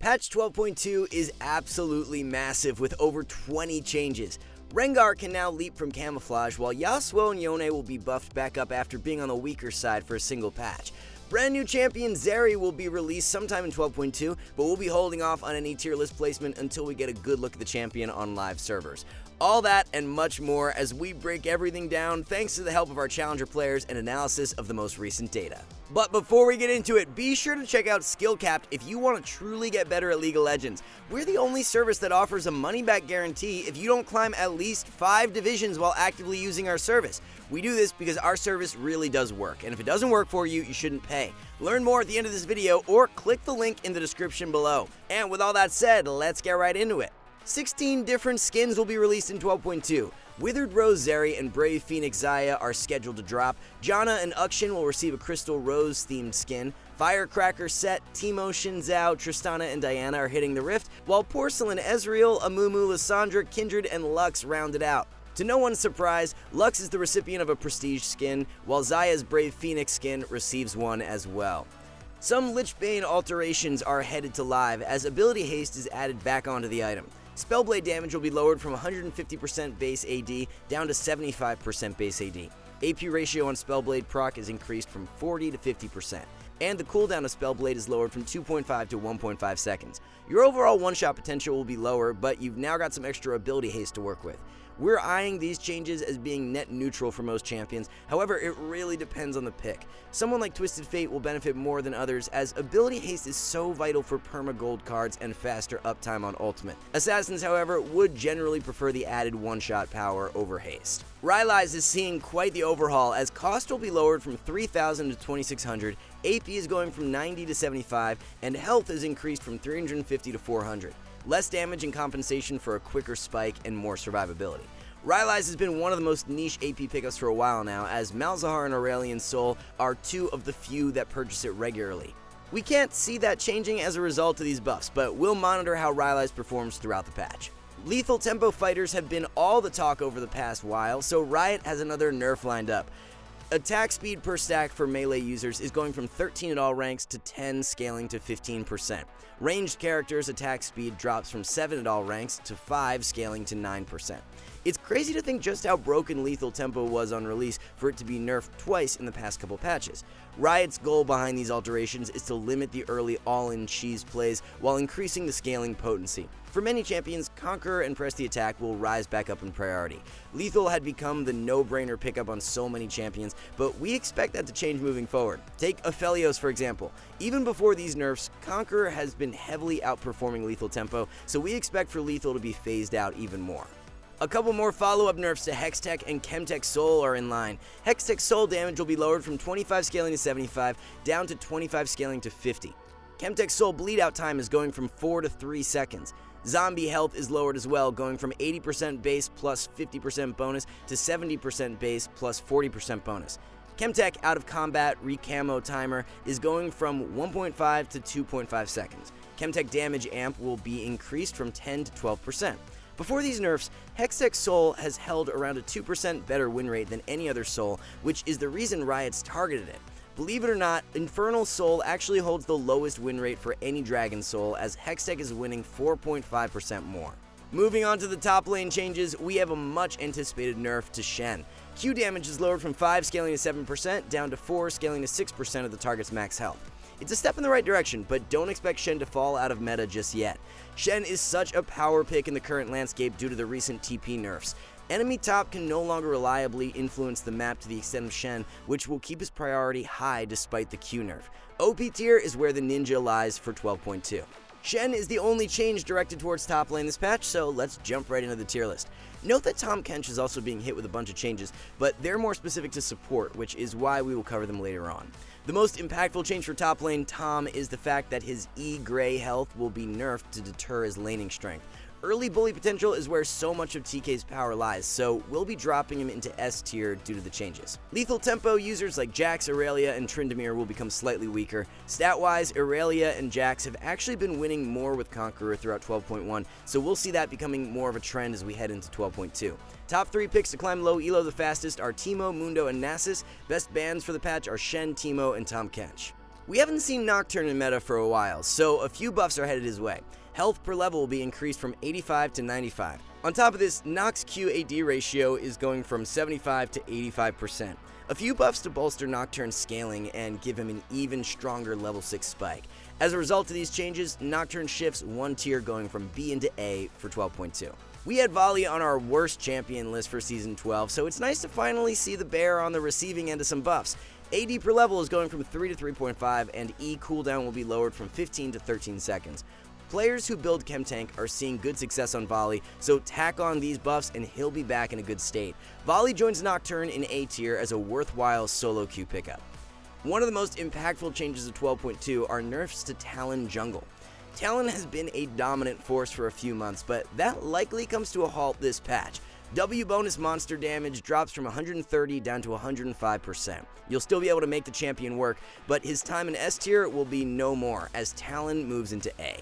Patch 12.2 is absolutely massive with over 20 changes. Rengar can now leap from camouflage, while Yasuo and Yone will be buffed back up after being on the weaker side for a single patch. Brand new champion Zeri will be released sometime in 12.2, but we'll be holding off on any tier list placement until we get a good look at the champion on live servers. All that and much more as we break everything down thanks to the help of our challenger players and analysis of the most recent data. But before we get into it, be sure to check out SkillCapped if you want to truly get better at League of Legends. We're the only service that offers a money-back guarantee if you don't climb at least 5 divisions while actively using our service. We do this because our service really does work, and if it doesn't work for you, you shouldn't pay. Learn more at the end of this video or click the link in the description below. And with all that said, let's get right into it. 16 different skins will be released in 12.2. Withered Rose Zeri and Brave Phoenix Xayah are scheduled to drop. Janna and Uxin will receive a Crystal Rose themed skin. Firecracker Set, Teemo, Xin Zhao, Tristana, and Diana are hitting the Rift, while Porcelain Ezreal, Amumu, Lissandra, Kindred, and Lux round it out. To no one's surprise, Lux is the recipient of a prestige skin, while Xayah's Brave Phoenix skin receives one as well. Some Lich Bane alterations are headed to live as Ability Haste is added back onto the item. Spellblade damage will be lowered from 150% base AD down to 75% base AD. AP ratio on Spellblade proc is increased from 40 to 50%, and the cooldown of Spellblade is lowered from 2.5 to 1.5 seconds. Your overall one-shot potential will be lower, but you've now got some extra ability haste to work with. We're eyeing these changes as being net neutral for most champions, however it really depends on the pick. Someone like Twisted Fate will benefit more than others as ability haste is so vital for perma gold cards and faster uptime on ultimate. Assassins, however, would generally prefer the added one-shot power over haste. Rylai's is seeing quite the overhaul as cost will be lowered from 3,000 to 2,600, AP is going from 90 to 75, and health is increased from 350 to 400. Less damage and compensation for a quicker spike and more survivability. Rylai's has been one of the most niche AP pickups for a while now, as Malzahar and Aurelion Sol are two of the few that purchase it regularly. We can't see that changing as a result of these buffs, but we'll monitor how Rylai's performs throughout the patch. Lethal tempo fighters have been all the talk over the past while, so Riot has another nerf lined up. Attack speed per stack for melee users is going from 13 at all ranks to 10, scaling to 15%. Ranged characters' attack speed drops from 7 at all ranks to 5, scaling to 9%. It's crazy to think just how broken lethal tempo was on release for it to be nerfed twice in the past couple patches. Riot's goal behind these alterations is to limit the early all-in cheese plays while increasing the scaling potency. For many champions, Conqueror and Press the Attack will rise back up in priority. Lethal had become the no-brainer pickup on so many champions, but we expect that to change moving forward. Take Aphelios for example. Even before these nerfs, Conqueror has been heavily outperforming lethal tempo, so we expect for lethal to be phased out even more. A couple more follow-up nerfs to Hextech and Chemtech Soul are in line. Hextech Soul damage will be lowered from 25 scaling to 75, down to 25 scaling to 50. Chemtech Soul bleed out time is going from 4 to 3 seconds. Zombie health is lowered as well, going from 80% base plus 50% bonus to 70% base plus 40% bonus. Chemtech out of combat recamo timer is going from 1.5 to 2.5 seconds. Chemtech damage amp will be increased from 10 to 12%. Before these nerfs, Hextech Soul has held around a 2% better win rate than any other Soul, which is the reason Riot's targeted it. Believe it or not, Infernal Soul actually holds the lowest win rate for any Dragon Soul, as Hextech is winning 4.5% more. Moving on to the top lane changes, we have a much anticipated nerf to Shen. Q damage is lowered from 5 scaling to 7%, down to 4 scaling to 6% of the target's max health. It's a step in the right direction, but don't expect Shen to fall out of meta just yet. Shen is such a power pick in the current landscape due to the recent TP nerfs. Enemy top can no longer reliably influence the map to the extent of Shen, which will keep his priority high despite the Q nerf. OP tier is where the ninja lies for 12.2. Shen is the only change directed towards top lane this patch, so let's jump right into the tier list. Note that Tahm Kench is also being hit with a bunch of changes, but they're more specific to support, which is why we will cover them later on. The most impactful change for top lane Tahm is the fact that his E-Gray health will be nerfed to deter his laning strength. Early bully potential is where so much of TK's power lies, so we'll be dropping him into S tier due to the changes. Lethal tempo users like Jax, Aurelia, and Tryndamere will become slightly weaker. Stat-wise, Aurelia and Jax have actually been winning more with Conqueror throughout 12.1, so we'll see that becoming more of a trend as we head into 12.2. Top 3 picks to climb low elo the fastest are Teemo, Mundo, and Nasus. Best bans for the patch are Shen, Teemo, and Tahm Kench. We haven't seen Nocturne in meta for a while, so a few buffs are headed his way. Health per level will be increased from 85 to 95. On top of this, Noct's Q-AD ratio is going from 75 to 85%. A few buffs to bolster Nocturne's scaling and give him an even stronger level 6 spike. As a result of these changes, Nocturne shifts one tier going from B into A for 12.2. We had Volley on our worst champion list for Season 12, so it's nice to finally see the bear on the receiving end of some buffs. AD per level is going from 3 to 3.5, and E cooldown will be lowered from 15 to 13 seconds. Players who build Chemtank are seeing good success on Volley, so tack on these buffs and he'll be back in a good state. Volley joins Nocturne in A tier as a worthwhile solo queue pickup. One of the most impactful changes of 12.2 are nerfs to Talon jungle. Talon has been a dominant force for a few months, but that likely comes to a halt this patch. W bonus monster damage drops from 130 down to 105%. You'll still be able to make the champion work, but his time in S tier will be no more as Talon moves into A.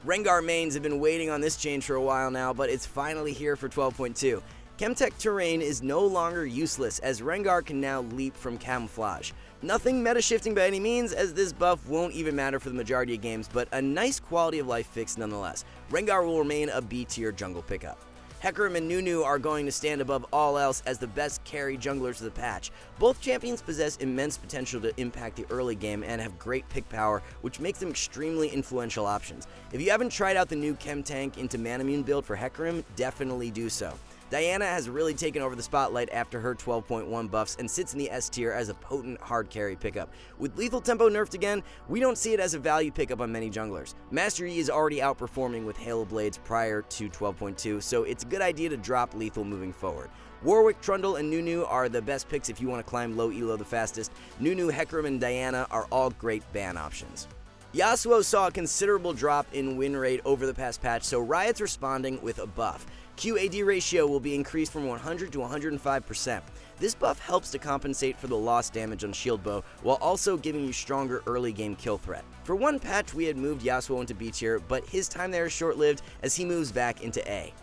Rengar mains have been waiting on this change for a while now, but it's finally here for 12.2. Chemtech terrain is no longer useless as Rengar can now leap from camouflage. Nothing meta shifting by any means, as this buff won't even matter for the majority of games, but a nice quality of life fix nonetheless. Rengar will remain a B tier jungle pickup. Hecarim and Nunu are going to stand above all else as the best carry junglers of the patch. Both champions possess immense potential to impact the early game and have great pick power, which makes them extremely influential options. If you haven't tried out the new Chemtank into Manamune build for Hecarim, definitely do so. Diana has really taken over the spotlight after her 12.1 buffs and sits in the S tier as a potent hard carry pickup. With lethal tempo nerfed again, we don't see it as a value pickup on many junglers. Master Yi is already outperforming with Halo Blades prior to 12.2, so it's a good idea to drop lethal moving forward. Warwick, Trundle, and Nunu are the best picks if you want to climb low elo the fastest. Nunu, Hecarim, and Diana are all great ban options. Yasuo saw a considerable drop in win rate over the past patch, so Riot's responding with a buff. Q-AD ratio will be increased from 100 to 105%. This buff helps to compensate for the lost damage on shield bow, while also giving you stronger early game kill threat. For one patch, we had moved Yasuo into B tier, but his time there is short-lived as he moves back into A.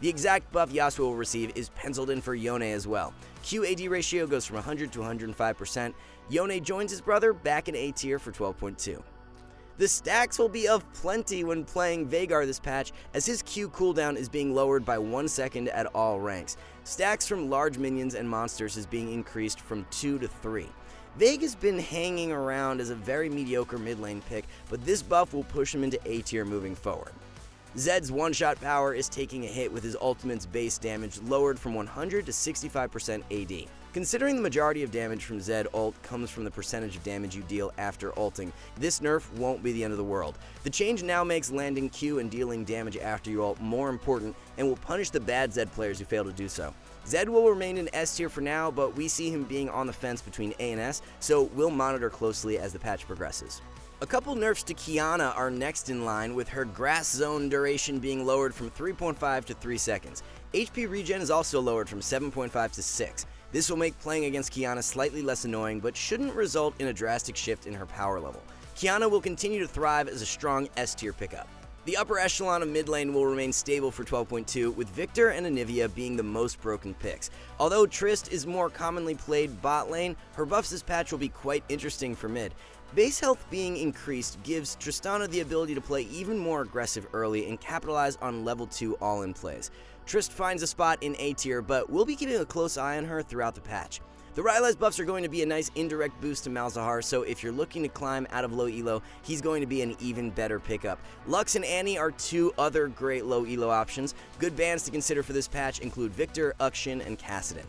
The exact buff Yasuo will receive is penciled in for Yone as well. Q-AD ratio goes from 100 to 105%. Yone joins his brother back in A tier for 12.2. The stacks will be of plenty when playing Veigar this patch, as his Q cooldown is being lowered by 1 second at all ranks. Stacks from large minions and monsters is being increased from 2 to 3. Veigar's been hanging around as a very mediocre mid lane pick, but this buff will push him into A tier moving forward. Zed's one-shot power is taking a hit with his ultimate's base damage lowered from 100 to 65% AD. Considering the majority of damage from Zed ult comes from the percentage of damage you deal after ulting, this nerf won't be the end of the world. The change now makes landing Q and dealing damage after you ult more important and will punish the bad Zed players who fail to do so. Zed will remain in S tier for now, but we see him being on the fence between A and S, so we'll monitor closely as the patch progresses. A couple nerfs to Qiyana are next in line, with her grass zone duration being lowered from 3.5 to 3 seconds. HP regen is also lowered from 7.5 to 6. This will make playing against Qiyana slightly less annoying, but shouldn't result in a drastic shift in her power level. Qiyana will continue to thrive as a strong S tier pickup. The upper echelon of mid lane will remain stable for 12.2, with Victor and Anivia being the most broken picks. Although Trist is more commonly played bot lane, her buffs this patch will be quite interesting for mid. Base health being increased gives Tristana the ability to play even more aggressive early and capitalize on level 2 all-in plays. Trist finds a spot in A tier, but we'll be keeping a close eye on her throughout the patch. The Rylai's buffs are going to be a nice indirect boost to Malzahar, so if you're looking to climb out of low elo, he's going to be an even better pickup. Lux and Annie are two other great low elo options. Good bans to consider for this patch include Victor, Uxin, and Kassadin.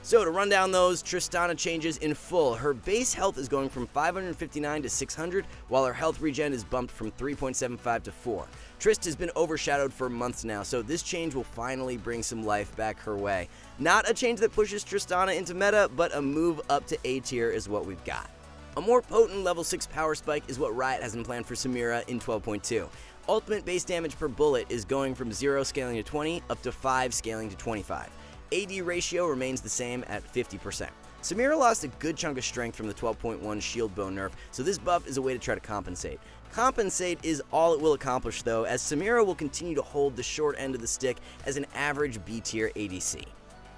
So to run down those Tristana changes in full, her base health is going from 559 to 600, while her health regen is bumped from 3.75 to 4. Trist has been overshadowed for months now, so this change will finally bring some life back her way. Not a change that pushes Tristana into meta, but a move up to A tier is what we've got. A more potent level 6 power spike is what Riot has in plan for Samira in 12.2. Ultimate base damage per bullet is going from 0 scaling to 20 up to 5 scaling to 25. AD ratio remains the same at 50%. Samira lost a good chunk of strength from the 12.1 shield bow nerf, so this buff is a way to try to compensate. Compensate is all it will accomplish though, as Samira will continue to hold the short end of the stick as an average B tier ADC.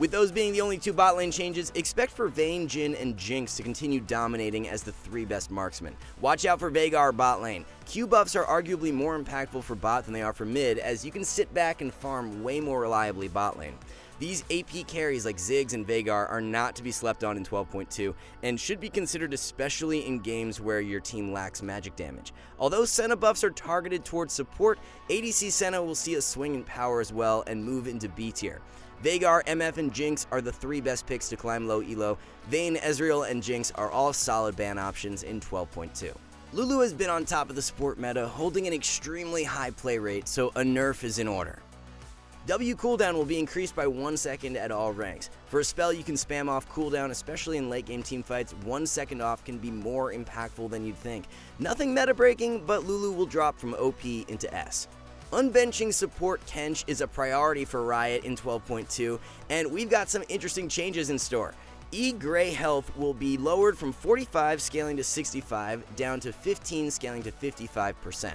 With those being the only 2 bot lane changes, expect for Vayne, Jhin, and Jinx to continue dominating as the 3 best marksmen. Watch out for Veigar bot lane. Q buffs are arguably more impactful for bot than they are for mid, as you can sit back and farm way more reliably bot lane. These AP carries like Ziggs and Veigar are not to be slept on in 12.2 and should be considered especially in games where your team lacks magic damage. Although Senna buffs are targeted towards support, ADC Senna will see a swing in power as well and move into B tier. Veigar, MF, and Jinx are the 3 best picks to climb low elo. Vayne, Ezreal, and Jinx are all solid ban options in 12.2. Lulu has been on top of the support meta, holding an extremely high play rate, so a nerf is in order. W cooldown will be increased by 1 second at all ranks. For a spell you can spam off cooldown, especially in late game teamfights, 1 second off can be more impactful than you'd think. Nothing meta breaking, but Lulu will drop from OP into S. Unbenching support Kench is a priority for Riot in 12.2, and we've got some interesting changes in store. E Gray health will be lowered from 45 scaling to 65 down to 15 scaling to 55%.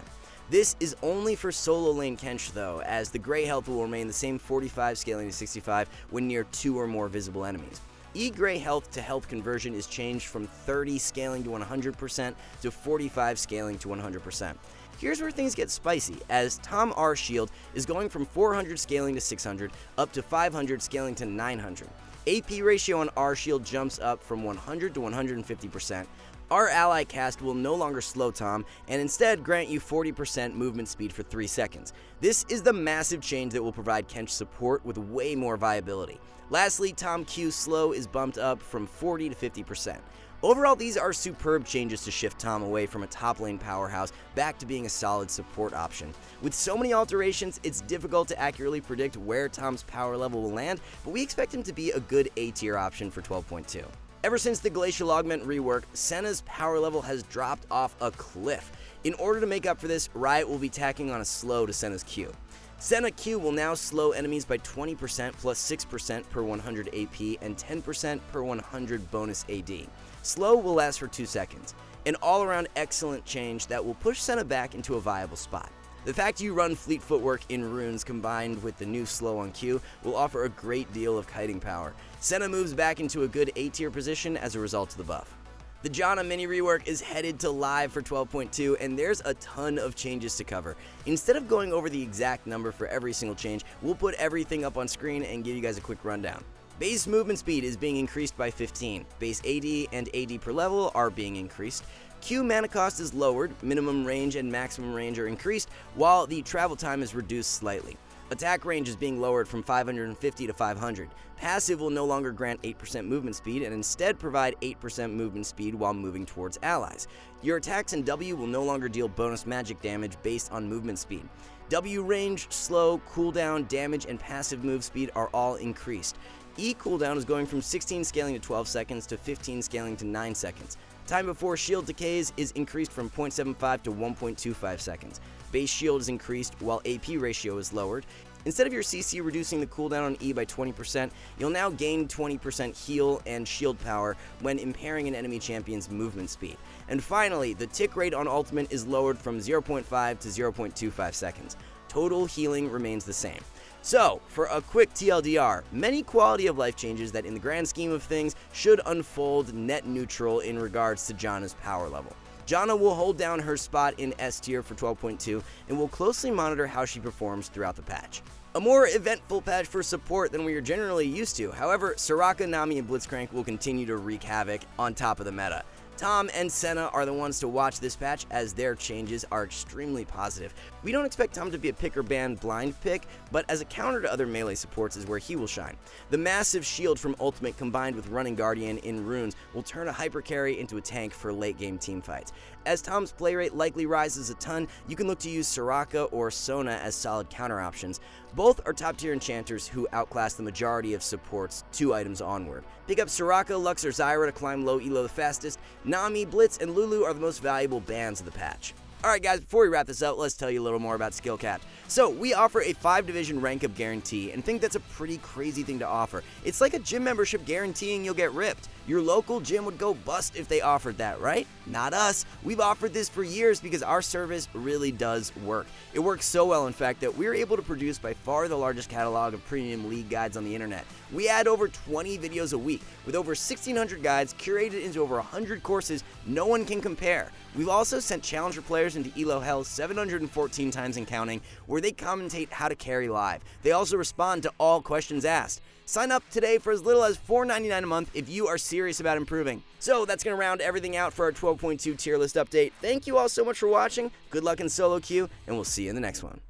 This is only for solo lane Kench though, as the Gray health will remain the same 45 scaling to 65 when near 2 or more visible enemies. E Gray health to health conversion is changed from 30 scaling to 100% to 45 scaling to 100%. Here's where things get spicy, as Tom R Shield is going from 400 scaling to 600 up to 500 scaling to 900. AP ratio on R Shield jumps up from 100 to 150%. Our ally cast will no longer slow Tom and instead grant you 40% movement speed for 3 seconds. This is the massive change that will provide Kench support with way more viability. Lastly, Tom Q slow is bumped up from 40 to 50%. Overall, these are superb changes to shift Tom away from a top lane powerhouse back to being a solid support option. With so many alterations, it's difficult to accurately predict where Tom's power level will land, but we expect him to be a good A tier option for 12.2. Ever since the Glacial Augment rework, Senna's power level has dropped off a cliff. In order to make up for this, Riot will be tacking on a slow to Senna's Q. Senna Q will now slow enemies by 20% plus 6% per 100 AP and 10% per 100 bonus AD. Slow will last for 2 seconds. An all-around excellent change that will push Senna back into a viable spot. The fact you run fleet footwork in runes combined with the new slow on Q will offer a great deal of kiting power. Senna moves back into a good A tier position as a result of the buff. The Janna mini rework is headed to live for 12.2 and there's a ton of changes to cover. Instead of going over the exact number for every single change, we'll put everything up on screen and give you guys a quick rundown. Base movement speed is being increased by 15. Base AD and AD per level are being increased. Q mana cost is lowered, minimum range and maximum range are increased, while the travel time is reduced slightly. Attack range is being lowered from 550 to 500. Passive will no longer grant 8% movement speed and instead provide 8% movement speed while moving towards allies. Your attacks in W will no longer deal bonus magic damage based on movement speed. W range, slow, cooldown, damage, and passive move speed are all increased. E cooldown is going from 16 scaling to 12 seconds to 15 scaling to 9 seconds. Time before shield decays is increased from 0.75 to 1.25 seconds. Base shield is increased while AP ratio is lowered. Instead of your CC reducing the cooldown on E by 20%, you'll now gain 20% heal and shield power when impairing an enemy champion's movement speed. And finally, the tick rate on ultimate is lowered from 0.5 to 0.25 seconds. Total healing remains the same. So, for a quick TLDR, many quality of life changes that in the grand scheme of things should unfold net neutral in regards to Janna's power level. Janna will hold down her spot in S tier for 12.2 and will closely monitor how she performs throughout the patch. A more eventful patch for support than we are generally used to. However, Soraka, Nami, and Blitzcrank will continue to wreak havoc on top of the meta. Tom and Senna are the ones to watch this patch as their changes are extremely positive. We don't expect Tom to be a pick or ban blind pick, but as a counter to other melee supports is where he will shine. The massive shield from Ultimate combined with Running Guardian in runes will turn a hyper carry into a tank for late game teamfights. As Tom's play rate likely rises a ton, you can look to use Soraka or Sona as solid counter options. Both are top tier enchanters who outclass the majority of supports 2 items onward. Pick up Soraka, Lux, or Zyra to climb low elo the fastest. Nami, Blitz, and Lulu are the most valuable bans of the patch. Alright guys, before we wrap this up, let's tell you a little more about SkillCapped. So, we offer a 5-division rank up guarantee and think that's a pretty crazy thing to offer. It's like a gym membership guaranteeing you'll get ripped. Your local gym would go bust if they offered that, right? Not us. We've offered this for years because our service really does work. It works so well, in fact, that we're able to produce by far the largest catalog of premium league guides on the internet. We add over 20 videos a week, with over 1,600 guides curated into over 100 courses no one can compare. We've also sent challenger players into ELO Hell 714 times and counting, where they commentate how to carry live. They also respond to all questions asked. Sign up today for as little as $4.99 a month if you are serious about improving. So that's going to round everything out for our 12.2 tier list update. Thank you all so much for watching. Good luck in solo queue, and we'll see you in the next one.